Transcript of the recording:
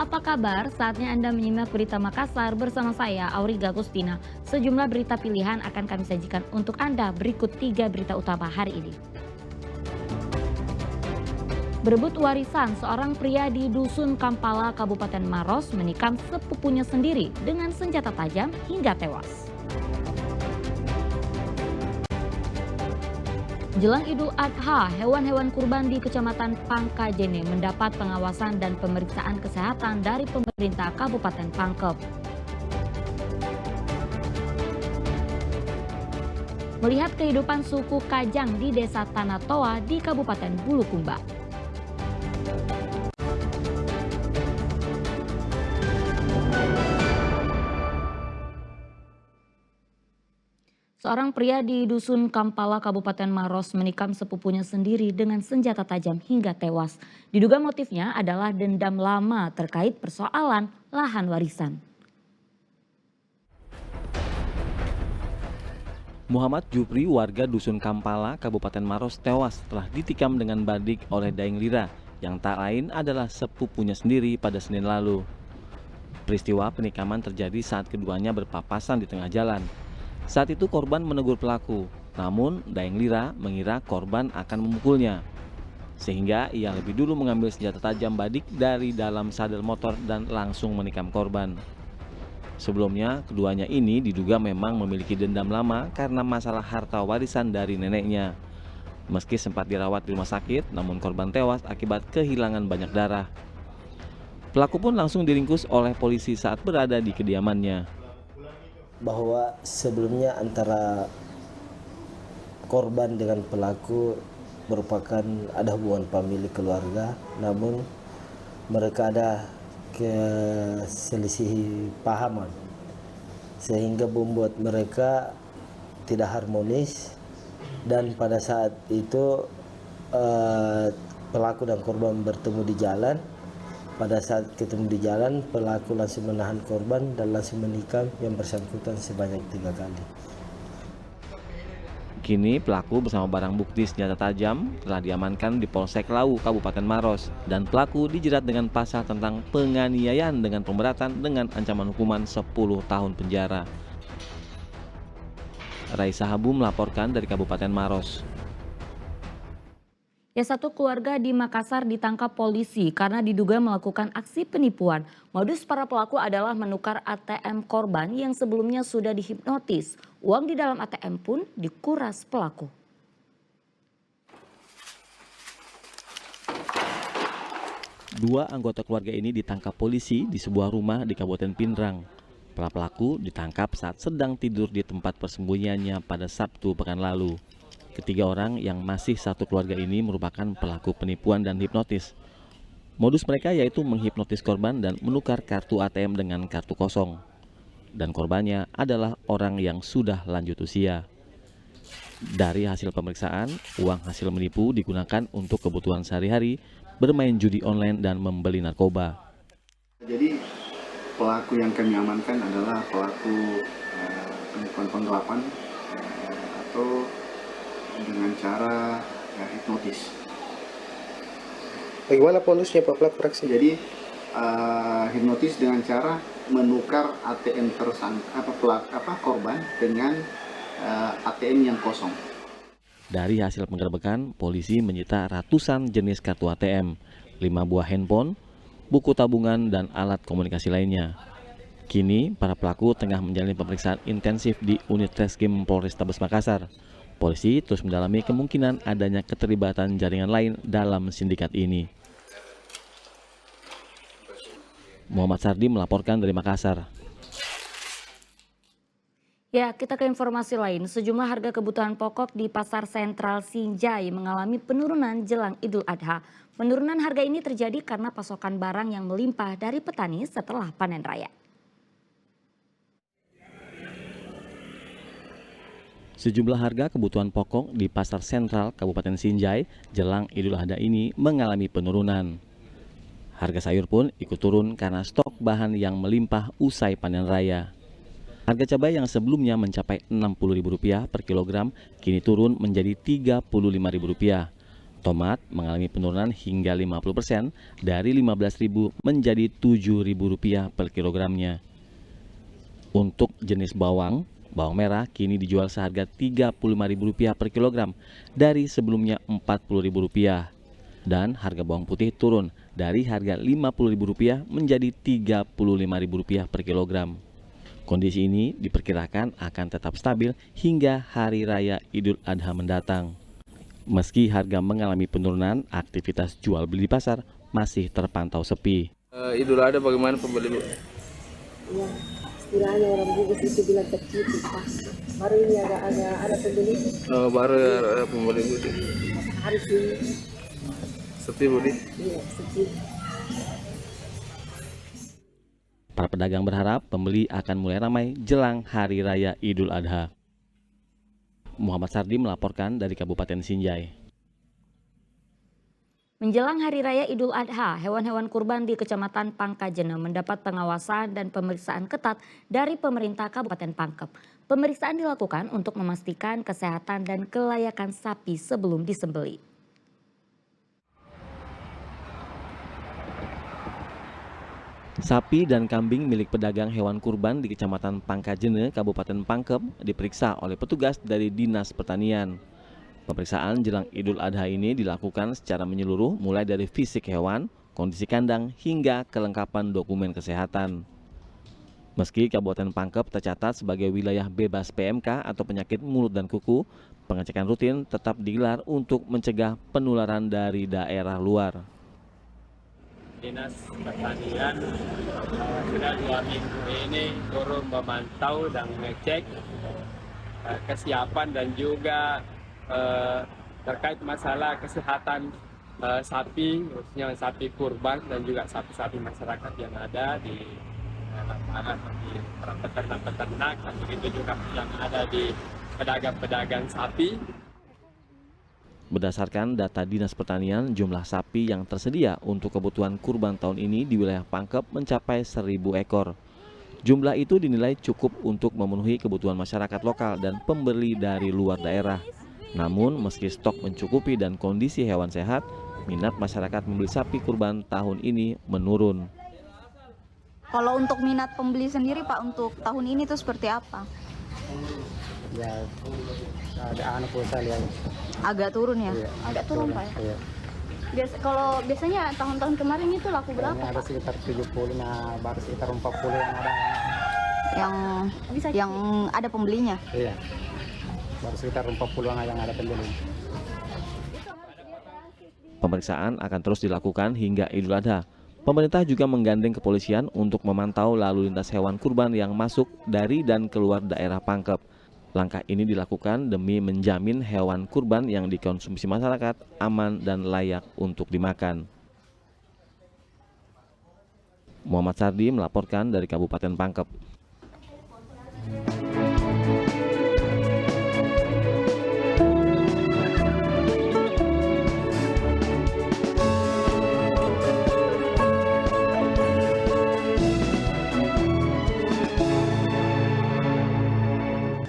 apa kabar? Saatnya Anda menyimak berita Makassar bersama saya, Auriga Agustina. Sejumlah berita pilihan akan kami sajikan untuk Anda. Berikut 3 berita utama hari ini. Berebut warisan, seorang pria di Dusun Kampala, Kabupaten Maros menikam sepupunya sendiri dengan senjata tajam hingga tewas. Jelang Idul Adha, hewan-hewan kurban di Kecamatan Pangkajene mendapat pengawasan dan pemeriksaan kesehatan dari pemerintah Kabupaten Pangkep. Melihat kehidupan suku Kajang di Desa Tanah Toa di Kabupaten Bulukumba. Seorang pria di Dusun Kampala, Kabupaten Maros menikam sepupunya sendiri dengan senjata tajam hingga tewas. Diduga motifnya adalah dendam lama terkait persoalan lahan warisan. Muhammad Jupri, warga Dusun Kampala, Kabupaten Maros tewas setelah ditikam dengan badik oleh Daeng Lira yang tak lain adalah sepupunya sendiri pada Senin lalu. Peristiwa penikaman terjadi saat keduanya berpapasan di tengah jalan. Saat itu korban menegur pelaku, namun Daeng Lira mengira korban akan memukulnya. Sehingga ia lebih dulu mengambil senjata tajam badik dari dalam sadel motor dan langsung menikam korban. Sebelumnya, keduanya ini diduga memang memiliki dendam lama karena masalah harta warisan dari neneknya. Meski sempat dirawat di rumah sakit, namun korban tewas akibat kehilangan banyak darah. Pelaku pun langsung diringkus oleh polisi saat berada di kediamannya. Bahwa sebelumnya antara korban dengan pelaku merupakan ada hubungan famili keluarga, namun mereka ada keselisih pahaman sehingga membuat mereka tidak harmonis, dan pada saat itu pelaku dan korban bertemu di jalan. Pada saat ketemu di jalan, pelaku langsung menahan korban dan langsung menikam yang bersangkutan sebanyak 3 kali. Kini pelaku bersama barang bukti senjata tajam telah diamankan di Polsek Lau, Kabupaten Maros, dan pelaku dijerat dengan pasal tentang penganiayaan dengan pemberatan dengan ancaman hukuman 10 tahun penjara. Raisa Habu melaporkan dari Kabupaten Maros. Satu keluarga di Makassar ditangkap polisi karena diduga melakukan aksi penipuan. Modus para pelaku adalah menukar ATM korban yang sebelumnya sudah dihipnotis. Uang di dalam ATM pun dikuras pelaku. Dua anggota keluarga ini ditangkap polisi di sebuah rumah di Kabupaten Pindrang. Para pelaku ditangkap saat sedang tidur di tempat persembunyiannya pada Sabtu pekan lalu. Ketiga orang yang masih satu keluarga ini merupakan pelaku penipuan dan hipnotis. Modus mereka yaitu menghipnotis korban dan menukar kartu ATM dengan kartu kosong. Dan korbannya adalah orang yang sudah lanjut usia. Dari hasil pemeriksaan, uang hasil menipu digunakan untuk kebutuhan sehari-hari, bermain judi online dan membeli narkoba. Jadi pelaku yang kami amankan adalah pelaku penipuan penggelapan atau dengan cara hipnotis. Bagaimana modusnya Pak pelaku aksi? Jadi hipnotis dengan cara menukar ATM korban dengan ATM yang kosong. Dari hasil penggerbekan, polisi menyita ratusan jenis kartu ATM, 5 buah handphone, buku tabungan, dan alat komunikasi lainnya. Kini, para pelaku tengah menjalani pemeriksaan intensif di Unit Reskrim Polrestabes Makassar. Polisi terus mendalami kemungkinan adanya keterlibatan jaringan lain dalam sindikat ini. Muhammad Sardi melaporkan dari Makassar. Ya, kita ke informasi lain. Sejumlah harga kebutuhan pokok di Pasar Sentral Sinjai mengalami penurunan jelang Idul Adha. Penurunan harga ini terjadi karena pasokan barang yang melimpah dari petani setelah panen raya. Sejumlah harga kebutuhan pokok di Pasar Sentral Kabupaten Sinjai jelang Idul Adha ini mengalami penurunan. Harga sayur pun ikut turun karena stok bahan yang melimpah usai panen raya. Harga cabai yang sebelumnya mencapai Rp60.000 per kilogram kini turun menjadi Rp35.000. Tomat mengalami penurunan hingga 50% dari Rp15.000 menjadi Rp7.000 per kilogramnya. Untuk jenis bawang merah kini dijual seharga Rp35.000 per kilogram dari sebelumnya Rp40.000. Dan harga bawang putih turun dari harga Rp50.000 menjadi Rp35.000 per kilogram. Kondisi ini diperkirakan akan tetap stabil hingga Hari Raya Idul Adha mendatang. Meski harga mengalami penurunan, aktivitas jual beli di pasar masih terpantau sepi. Idul Adha bagaimana pembeli? Ya, istilahnya orang Bugis itu bilang kecil pas. Baru ini ada pembeli. Baru ada pembeli Budi. Hari ini. Sepi Budi. Iya, sepi. Para pedagang berharap pembeli akan mulai ramai jelang Hari Raya Idul Adha. Muhammad Sardi melaporkan dari Kabupaten Sinjai. Menjelang Hari Raya Idul Adha, hewan-hewan kurban di Kecamatan Pangkajene mendapat pengawasan dan pemeriksaan ketat dari pemerintah Kabupaten Pangkep. Pemeriksaan dilakukan untuk memastikan kesehatan dan kelayakan sapi sebelum disembelih. Sapi dan kambing milik pedagang hewan kurban di Kecamatan Pangkajene, Kabupaten Pangkep diperiksa oleh petugas dari Dinas Pertanian. Pemeriksaan jelang Idul Adha ini dilakukan secara menyeluruh mulai dari fisik hewan, kondisi kandang, hingga kelengkapan dokumen kesehatan. Meski Kabupaten Pangkep tercatat sebagai wilayah bebas PMK atau penyakit mulut dan kuku, pengecekan rutin tetap digelar untuk mencegah penularan dari daerah luar. Dinas Pertanian sudah 2 minggu ini turun memantau dan mengecek kesiapan dan juga terkait masalah kesehatan sapi, khususnya sapi kurban dan juga sapi-sapi masyarakat yang ada di lapangan, di peternak-peternak, dan begitu juga yang ada di pedagang-pedagang sapi. Berdasarkan data Dinas Pertanian, jumlah sapi yang tersedia untuk kebutuhan kurban tahun ini di wilayah Pangkep mencapai 1.000 ekor. Jumlah itu dinilai cukup untuk memenuhi kebutuhan masyarakat lokal dan pembeli dari luar daerah. Namun, meski stok mencukupi dan kondisi hewan sehat, minat masyarakat membeli sapi kurban tahun ini menurun. Kalau untuk minat pembeli sendiri Pak, untuk tahun ini tuh seperti apa? Ya, ada anak saya lihat. Agak turun ya? Iya, agak turun Pak ya? Iya. Kalau biasanya tahun-tahun kemarin itu laku berapa? Ini ada sekitar 70, nah baru sekitar 40 yang ada. Yang ada pembelinya? Iya, baru sekitar 40 yang ada pembeli. Pemeriksaan akan terus dilakukan hingga Idul Adha. Pemerintah juga menggandeng kepolisian untuk memantau lalu lintas hewan kurban yang masuk dari dan keluar daerah Pangkep. Langkah ini dilakukan demi menjamin hewan kurban yang dikonsumsi masyarakat aman dan layak untuk dimakan. Muhammad Sardi melaporkan dari Kabupaten Pangkep.